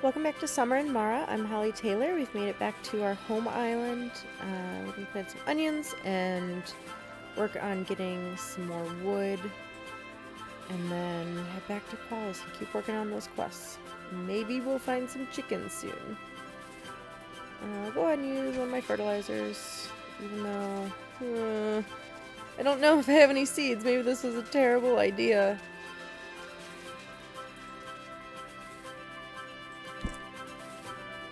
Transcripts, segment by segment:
Welcome back to Summer and Mara. I'm Holly Taylor. We've made it back to our home island. We can plant some onions and work on getting some more wood. And then head back to Qalis and keep working on those quests. Maybe we'll find some chickens soon. I'll go ahead and use one of my fertilizers. Even though... I don't know if I have any seeds. Maybe this was a terrible idea.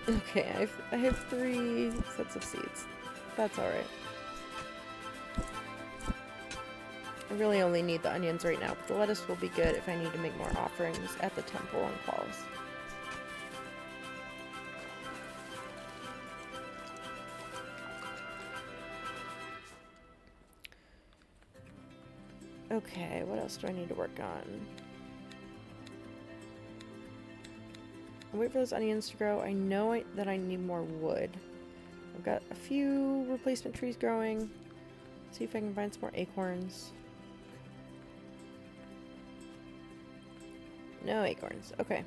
Okay, I have 3 sets of seeds. That's alright. I really only need the onions right now, but the lettuce will be good if I need to make more offerings at the temple on Qalis. Okay, what else do I need to work on? I'll wait for those onions to grow. I know that I need more wood. I've got a few replacement trees growing. See if I can find some more acorns. No acorns. Okay.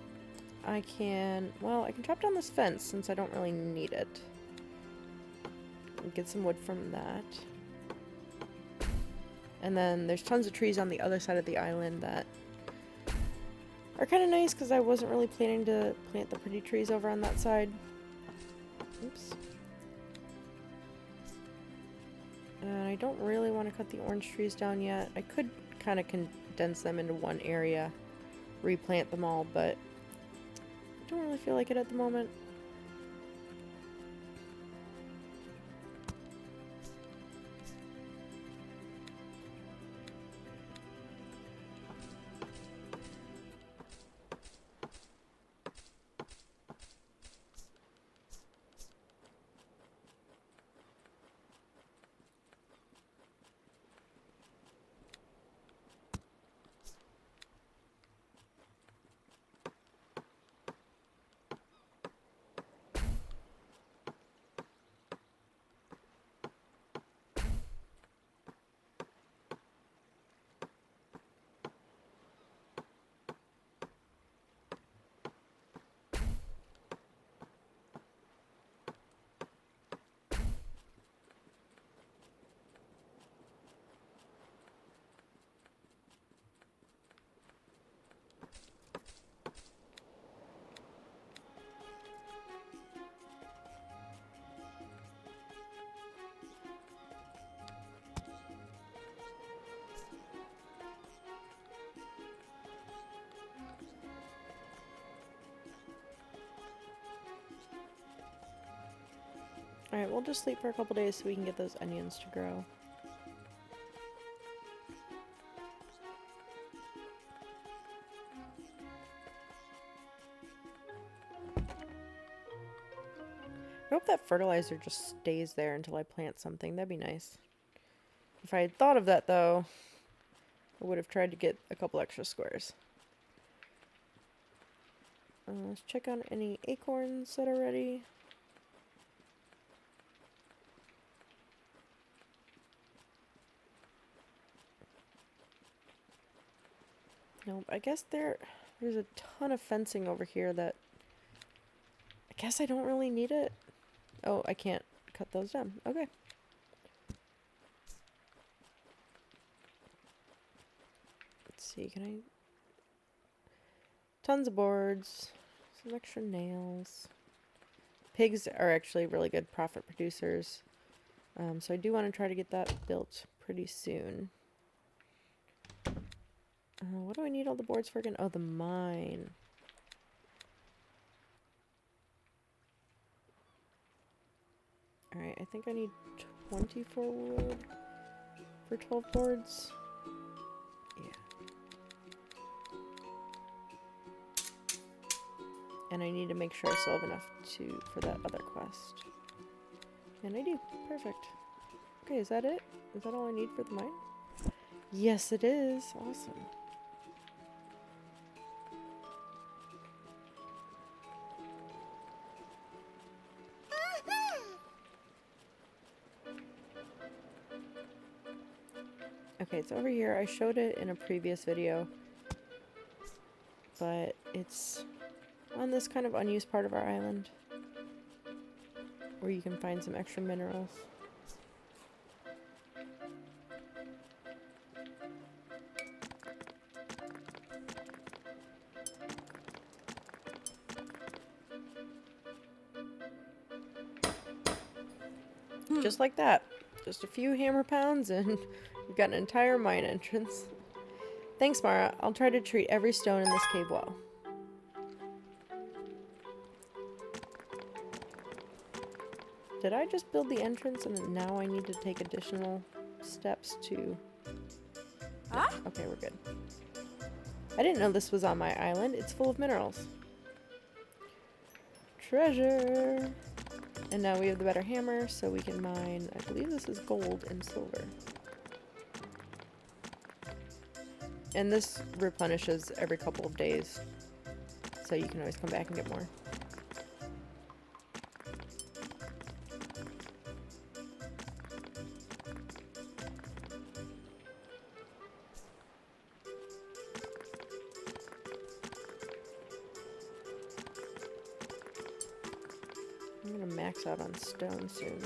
I can chop down this fence since I don't really need it. Get some wood from that. And then there's tons of trees on the other side of the island that are kind of nice because I wasn't really planning to plant the pretty trees over on that side. Oops. And I don't really want to cut the orange trees down yet. I could kind of condense them into one area, replant them all, but I don't really feel like it at the moment. Alright, we'll just sleep for a couple days so we can get those onions to grow. I hope that fertilizer just stays there until I plant something. That'd be nice. If I had thought of that, though, I would have tried to get a couple extra squares. Let's check on any acorns that are ready. Nope, I guess there's a ton of fencing over here that I guess I don't really need it. Oh, I can't cut those down. Okay. Let's see, can I... Tons of boards. Some extra nails. Pigs are actually really good profit producers. So I do want to try to get that built pretty soon. What do I need all the boards for again? Oh, the mine. Alright, I think I need 24 wood for 12 boards. Yeah. And I need to make sure I still have enough for that other quest. And I do. Perfect. Okay, is that it? Is that all I need for the mine? Yes, it is. Awesome. Okay, it's over here. I showed it in a previous video, but it's on this kind of unused part of our island, where you can find some extra minerals. Just like that. Just a few hammer pounds and we've got an entire mine entrance. Thanks, Mara. I'll try to treat every stone in this cave well. Did I just build the entrance and now I need to take additional steps to... No. Okay, we're good. I didn't know this was on my island. It's full of minerals. Treasure! And now we have the better hammer, so we can mine, I believe this is gold and silver. And this replenishes every couple of days, so you can always come back and get more. I'm gonna max out on stone soon.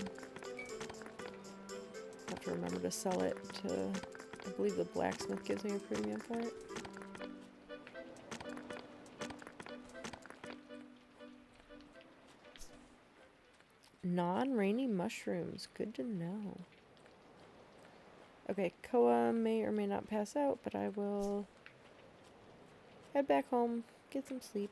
Have to remember to sell it to, I believe the blacksmith gives me a premium for it. Non-rainy mushrooms, good to know. Okay, Koa may or may not pass out, but I will head back home, get some sleep.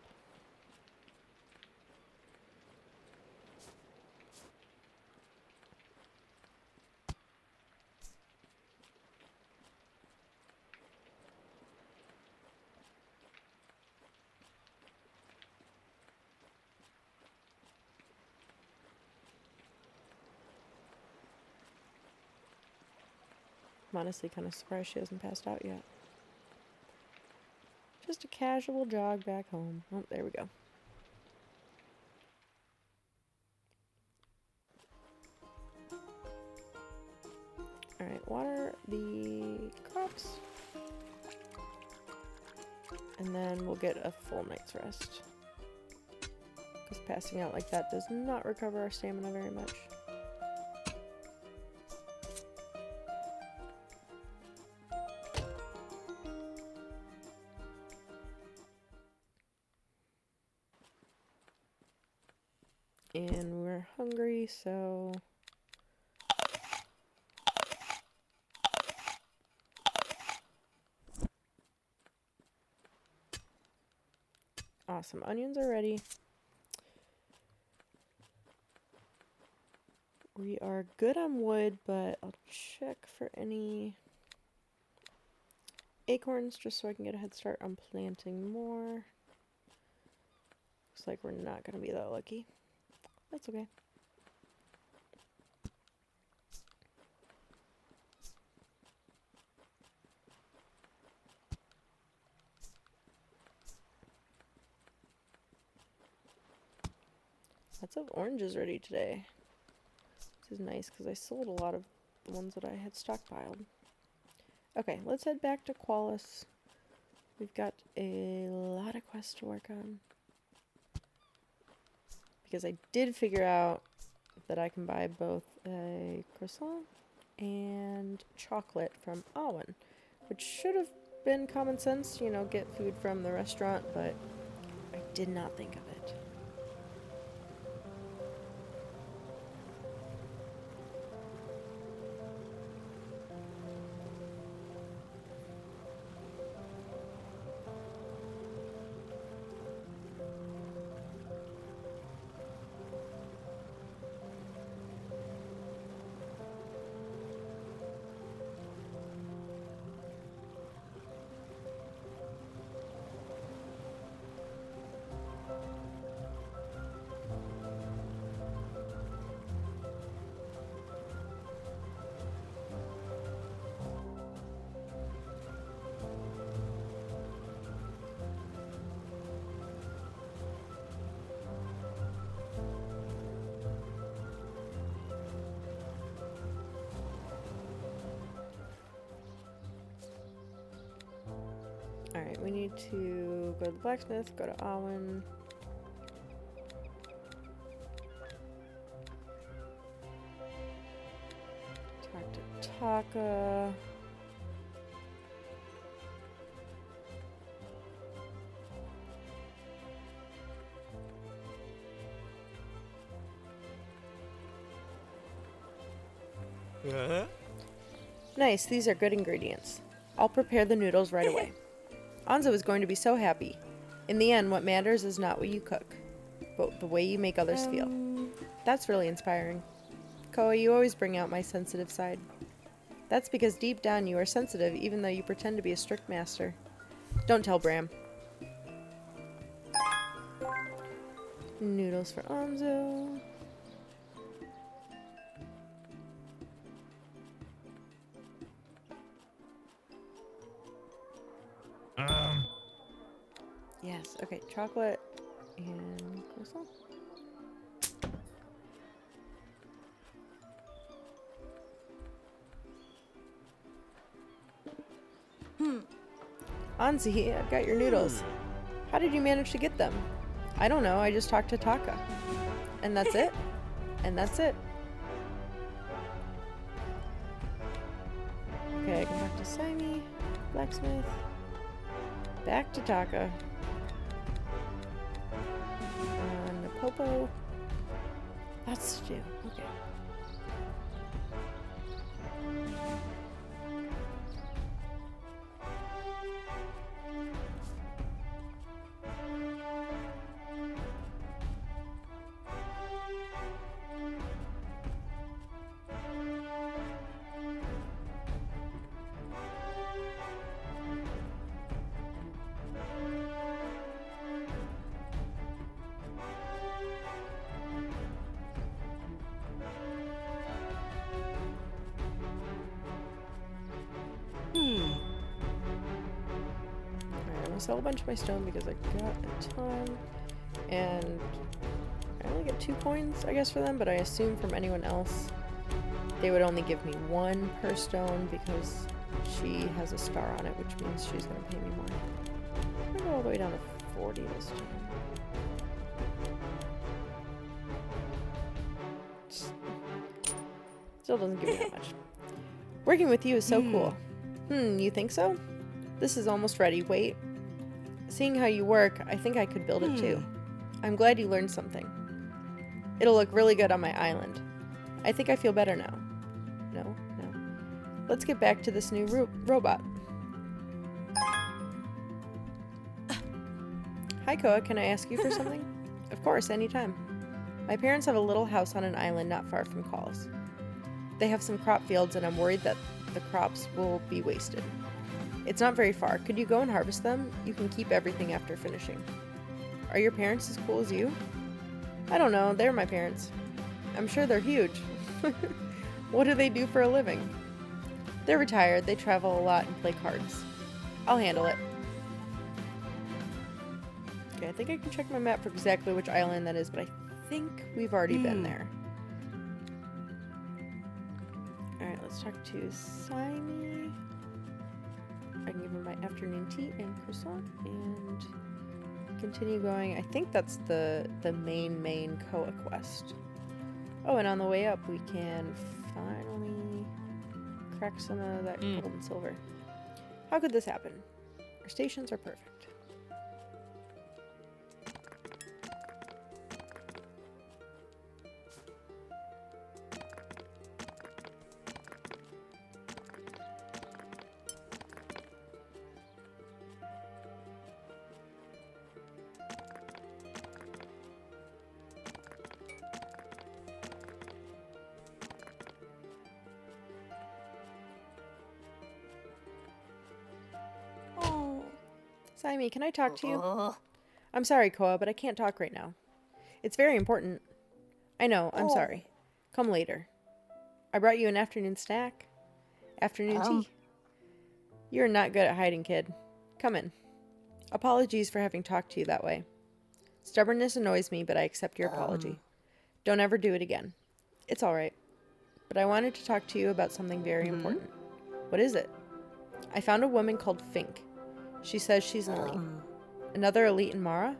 I'm honestly kind of surprised she hasn't passed out yet. Just a casual jog back home. Oh, there we go. Alright, water the crops. And then we'll get a full night's rest. Because passing out like that does not recover our stamina very much. And we're hungry, so... Awesome, onions are ready. We are good on wood, but I'll check for any acorns just so I can get a head start on planting more. Looks like we're not going to be that lucky. That's okay. Lots of oranges ready today. This is nice because I sold a lot of the ones that I had stockpiled. Okay, let's head back to Qalis. We've got a lot of quests to work on. Because I did figure out that I can buy both a croissant and chocolate from Awen, which should have been common sense, you know, get food from the restaurant, but I did not think of it. Alright, we need to go to the blacksmith, go to Awen, Taka. Nice, these are good ingredients. I'll prepare the noodles right away. Anza is going to be so happy. In the end, what matters is not what you cook, but the way you make others feel. That's really inspiring. Koa, you always bring out my sensitive side. That's because deep down you are sensitive, even though you pretend to be a strict master. Don't tell Bram. Noodles for Anzo. Yes, okay, chocolate and croissant. Anzi, I've got your noodles. How did you manage to get them? I don't know, I just talked to Taka. And that's it? And that's it. Okay, I can talk to Saimi, blacksmith. Back to Taka. And the Popo. That's stew. Okay. Alright, I'm gonna sell a bunch of my stone because I got a ton. And I only get 2 coins, I guess, for them, but I assume from anyone else they would only give me 1 per stone because she has a star on it, which means she's gonna pay me more. I'm gonna go all the way down to 40 this time. Still doesn't give me that much. Working with you is so cool. You think so? This is almost ready. Wait. Seeing how you work, I think I could build it too. I'm glad you learned something. It'll look really good on my island. I think I feel better now. No. Let's get back to this new robot. Hi, Koa. Can I ask you for something? Of course, anytime. My parents have a little house on an island not far from Qalis. They have some crop fields, and I'm worried that the crops will be wasted. It's not very far. Could you go and harvest them? You can keep everything after finishing. Are your parents as cool as you? I don't know. They're my parents. I'm sure they're huge. What do they do for a living? They're retired. They travel a lot and play cards. I'll handle it. Okay, I think I can check my map for exactly which island that is, but I think we've already been there. Alright, let's talk to Saimi. I can give her my afternoon tea and croissant and continue going. I think that's the main Koa quest. Oh, and on the way up we can finally crack some of that gold and silver. How could this happen? Our stations are perfect. Saimi, can I talk to you? I'm sorry, Koa, but I can't talk right now. It's very important. I know, I'm sorry. Come later. I brought you an afternoon snack. Afternoon tea. You're not good at hiding, kid. Come in. Apologies for having talked to you that way. Stubbornness annoys me, but I accept your apology. Don't ever do it again. It's alright. But I wanted to talk to you about something very important. What is it? I found a woman called Fink. She says she's an elite. Another elite in Mara?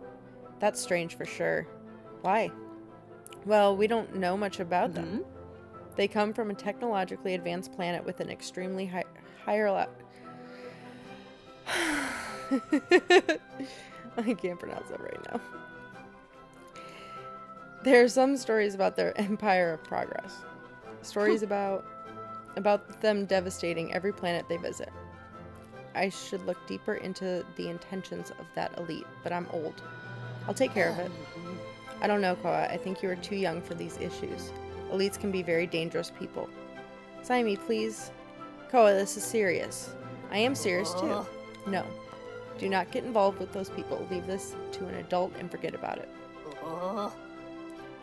That's strange for sure. Why? Well, we don't know much about them. They come from a technologically advanced planet with an extremely higher I can't pronounce that right now. There are some stories about their empire of progress. Stories about them devastating every planet they visit. I should look deeper into the intentions of that elite, but I'm old. I'll take care of it. I don't know, Koa. I think you are too young for these issues. Elites can be very dangerous people. Sign me, please. Koa, this is serious. I am serious, too. No. Do not get involved with those people. Leave this to an adult and forget about it.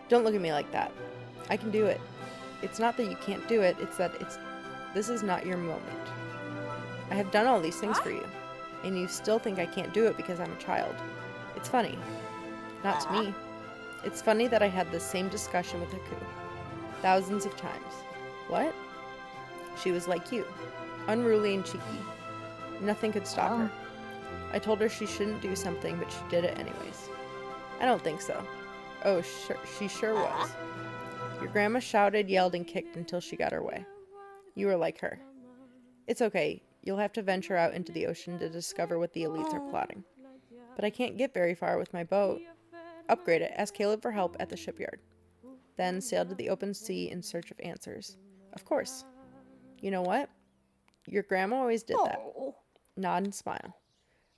Don't look at me like that. I can do it. It's not that you can't do it, it's that this is not your moment. I have done all these things for you, and you still think I can't do it because I'm a child. It's funny. Not to me. It's funny that I had this same discussion with Haku. Thousands of times. What? She was like you. Unruly and cheeky. Nothing could stop her. I told her she shouldn't do something, but she did it anyways. I don't think so. Oh, she sure was. Your grandma shouted, yelled, and kicked until she got her way. You were like her. It's okay. You'll have to venture out into the ocean to discover what the elites are plotting. But I can't get very far with my boat. Upgrade it. Ask Caleb for help at the shipyard. Then sail to the open sea in search of answers. Of course. You know what? Your grandma always did that. Nod and smile.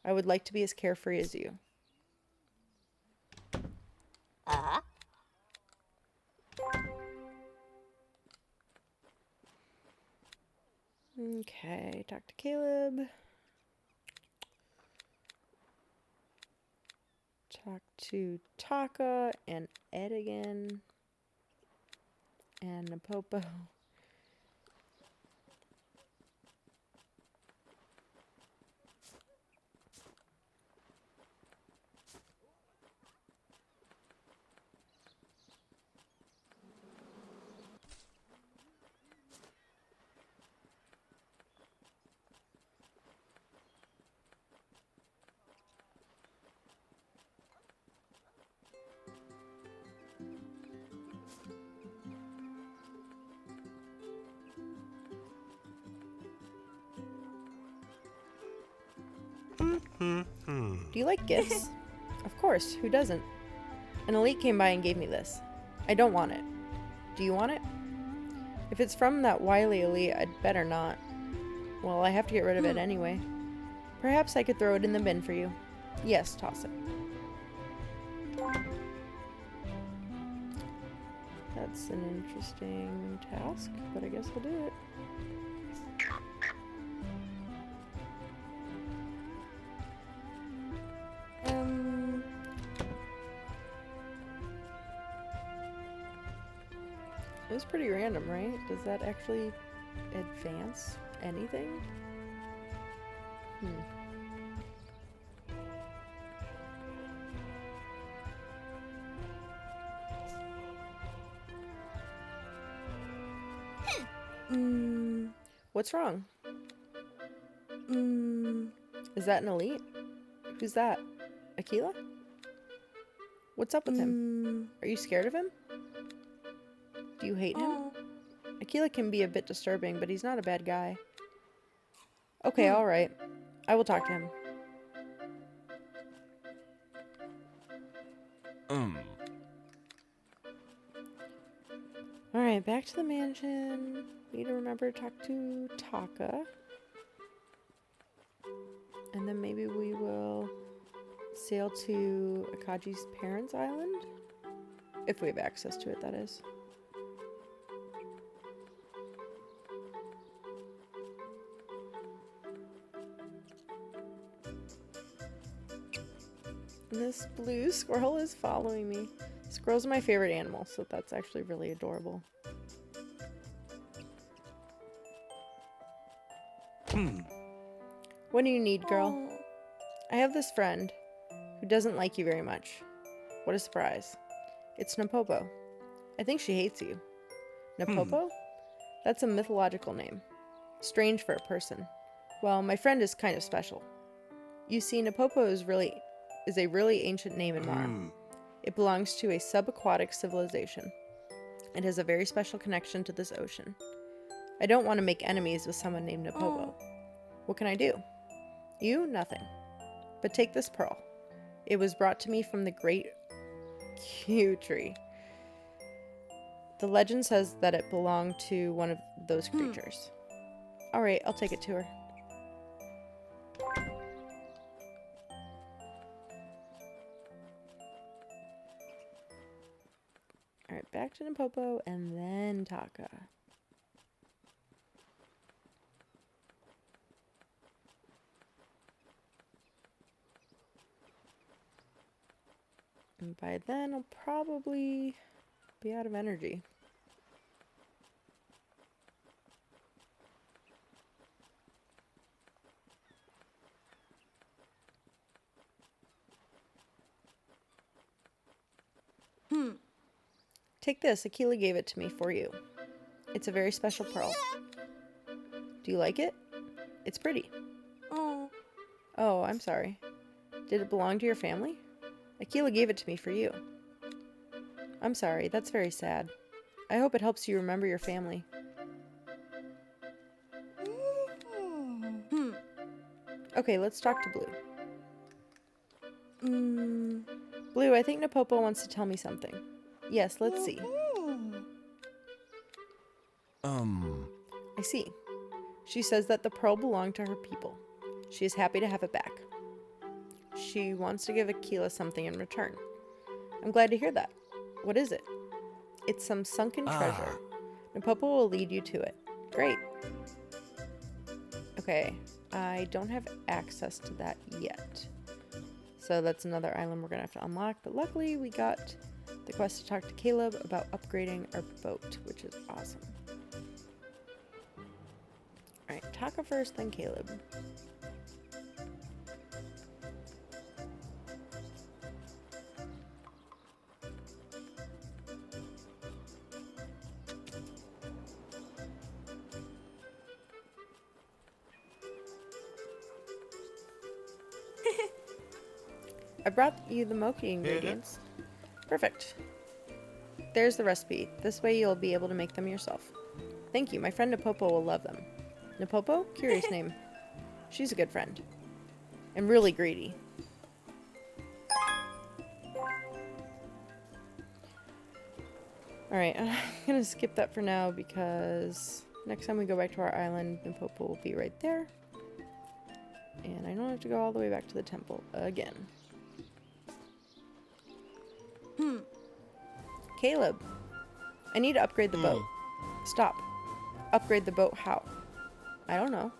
I would like to be as carefree as you. Okay, talk to Caleb. Talk to Taka and Ed again. And Napopo. Do you like gifts? Of course, who doesn't? An elite came by and gave me this. I don't want it. Do you want it? If it's from that wily elite, I'd better not. Well, I have to get rid of it anyway. Perhaps I could throw it in the bin for you. Yes, toss it. That's an interesting task, but I guess we'll do it. It was pretty random, right? Does that actually advance anything? What's wrong? Is that an elite? Who's that? Aquila? What's up with him? Are you scared of him? Do you hate him? Aquila can be a bit disturbing, but he's not a bad guy. Okay, alright. I will talk to him. Alright, back to the mansion. Need to remember to talk to Taka. And then maybe we will sail to Akaji's parents' island? If we have access to it, that is. This blue squirrel is following me. Squirrels are my favorite animal, so that's actually really adorable. What do you need, girl? I have this friend who doesn't like you very much. What a surprise. It's Napopo. I think she hates you. Napopo? That's a mythological name. Strange for a person. Well, my friend is kind of special. You see, Napopo is a really ancient name in Mara. It belongs to a subaquatic civilization. It has a very special connection to this ocean. I don't want to make enemies with someone named Napopo. What can I do? You? Nothing. But take this pearl. It was brought to me from the great Q tree. The legend says that it belonged to one of those creatures. Alright, I'll take it to her. Alright, back to Napopo and then Taka. And by then, I'll probably be out of energy. Take this. Akila gave it to me for you. It's a very special pearl. Do you like it? It's pretty. Oh, I'm sorry. Did it belong to your family? Akila gave it to me for you. I'm sorry. That's very sad. I hope it helps you remember your family. Okay, let's talk to Blue. Blue, I think Napopo wants to tell me something. Yes, let's see. I see. She says that the pearl belonged to her people. She is happy to have it back. She wants to give Akila something in return. I'm glad to hear that. What is it? It's some sunken treasure. Napopo will lead you to it. Great. Okay, I don't have access to that yet. So that's another island we're going to have to unlock. But luckily, we got the quest to talk to Caleb about upgrading our boat, which is awesome. Alright, Taka first, then Caleb. I brought you the mochi ingredients. Perfect. There's the recipe. This way you'll be able to make them yourself. Thank you. My friend Napopo will love them. Napopo? Curious name. She's a good friend. And really greedy. Alright, I'm gonna skip that for now because next time we go back to our island, Napopo will be right there. And I don't have to go all the way back to the temple again. Caleb, I need to upgrade the boat. Stop. Upgrade the boat how? I don't know.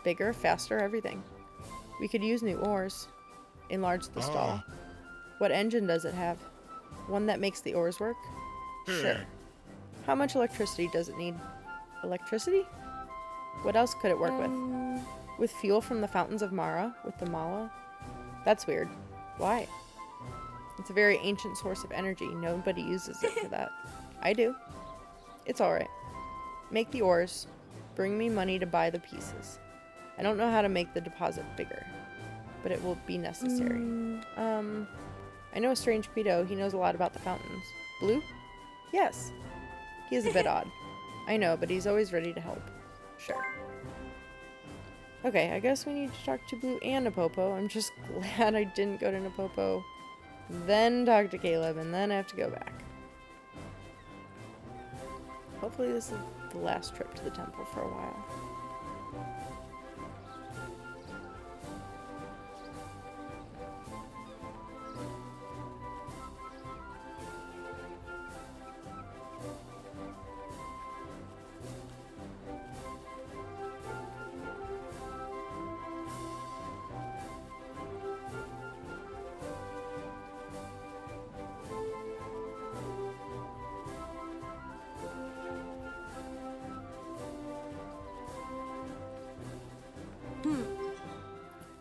Bigger, faster, everything. We could use new oars. Enlarge the stall. What engine does it have? One that makes the oars work? Sure. How much electricity does it need? Electricity? What else could it work with? With fuel from the fountains of Mara? With the mala? That's weird. Why? It's a very ancient source of energy. Nobody uses it for that. I do. It's alright. Make the oars. Bring me money to buy the pieces. I don't know how to make the deposit bigger, but it will be necessary. I know a strange Credo. He knows a lot about the fountains. Blue? Yes. He is a bit odd. I know, but he's always ready to help. Sure. Okay, I guess we need to talk to Blue and Napopo. I'm just glad I didn't go to Napopo, then talk to Caleb, and then I have to go back. Hopefully this is the last trip to the temple for a while.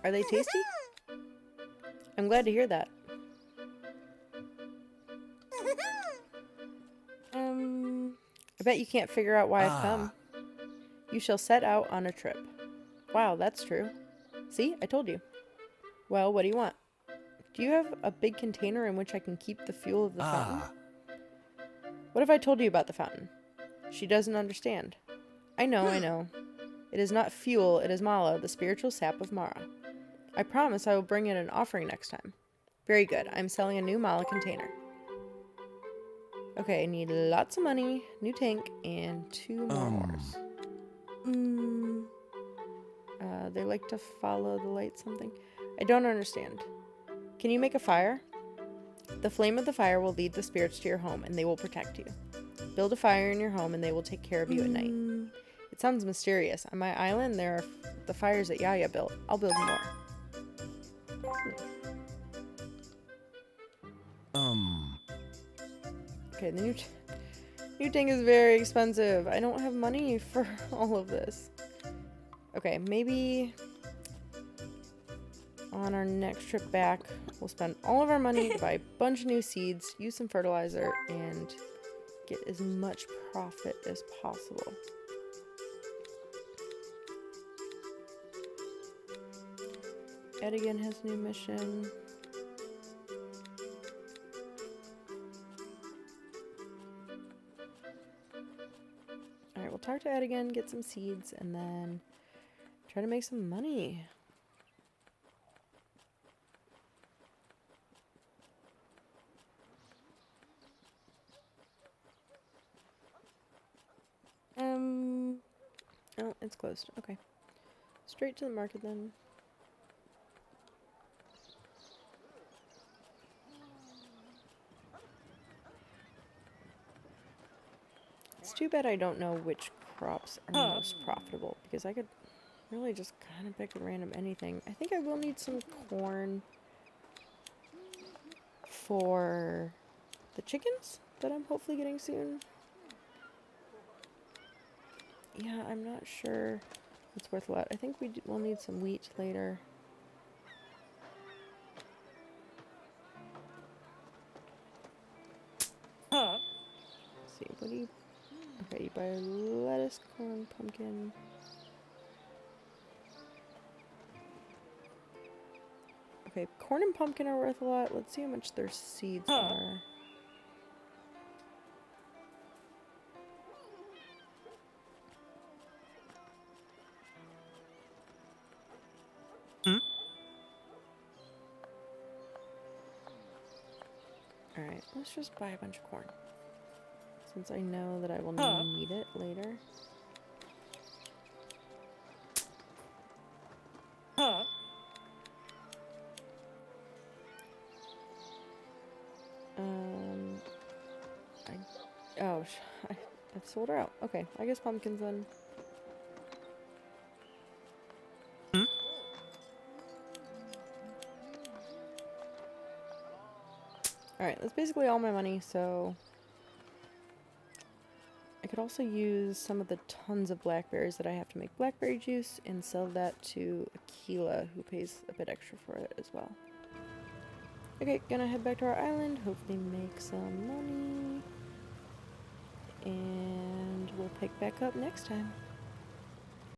Are they tasty? I'm glad to hear that. I bet you can't figure out why I've come. You shall set out on a trip. Wow, that's true. See, I told you. Well, what do you want? Do you have a big container in which I can keep the fuel of the fountain? What if I told you about the fountain? She doesn't understand. I know, I know. It is not fuel, it is Mala, the spiritual sap of Mara. I promise I will bring in an offering next time. Very good. I'm selling a new Mala container. Okay, I need lots of money, new tank, and 2 more ores. They like to follow the light something. I don't understand. Can you make a fire? The flame of the fire will lead the spirits to your home, and they will protect you. Build a fire in your home, and they will take care of you at night. It sounds mysterious. On my island, there are the fires that Yaya built. I'll build more. Okay, the new tank is very expensive. I don't have money for all of this. Okay, maybe on our next trip back, we'll spend all of our money to buy a bunch of new seeds, use some fertilizer, and get as much profit as possible. Edigan has a new mission. Alright, we'll talk to Edigan, get some seeds, and then try to make some money. Oh, it's closed. Okay. Straight to the market then. It's too bad I don't know which crops are most profitable, because I could really just kind of pick a random anything. I think I will need some corn for the chickens that I'm hopefully getting soon. Yeah, I'm not sure it's worth a lot. I think we'll need some wheat later. Let's see, what do you... Okay, you buy lettuce, corn, pumpkin. Okay, corn and pumpkin are worth a lot. Let's see how much their seeds are. Alright, let's just buy a bunch of corn. Since I know that I will need it later. I've sold her out. Okay, I guess pumpkins then. Alright, that's basically all my money, so... I could also use some of the tons of blackberries that I have to make blackberry juice and sell that to Aquila, who pays a bit extra for it as well. Okay, gonna head back to our island, hopefully make some money. And we'll pick back up next time.